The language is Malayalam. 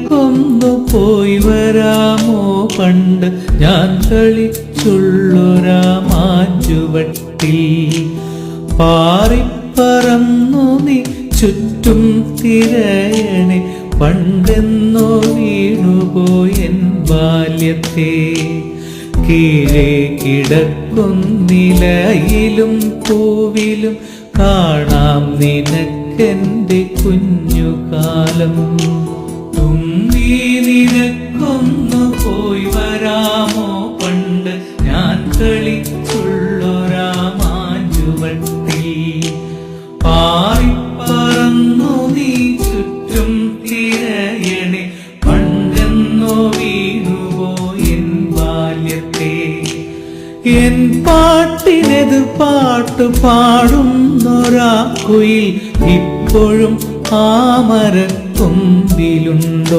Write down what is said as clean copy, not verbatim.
കൊന്നു പോയി വരാമോ പണ്ട് ഞാൻ കളിച്ചുള്ളൊരാ മാഞ്ചുവട്ടിൽ പാറിപ്പറന്നു നീ ചുറ്റും തിരയണേ പണ്ടെന്നോ വീണുപോയൻ ബാല്യത്തെ കീഴേ കിടക്കുന്നിലയിലും പൂവിലും കാണാം നിനക്കെന്റെ കുഞ്ഞുകാലം തുമ്പി നിനക്കൊന്നു പോയി വരാമോ പണ്ട് ഞാൻ കളിച്ചുള്ളൊരാ മാഞ്ചുവട്ടിൽ പാറിപ്പറന്നു നീ ചുറ്റും തിരയണേ പണ്ടെന്നോ വീണുപോയൻ ബാല്യത്തെ എൻ പാട്ടിനെത് പാട്ടു പാടുന്നൊരാ കുയിൽ ഇപ്പോഴും ആ മരക്കൊമ്പിലുണ്ടോ?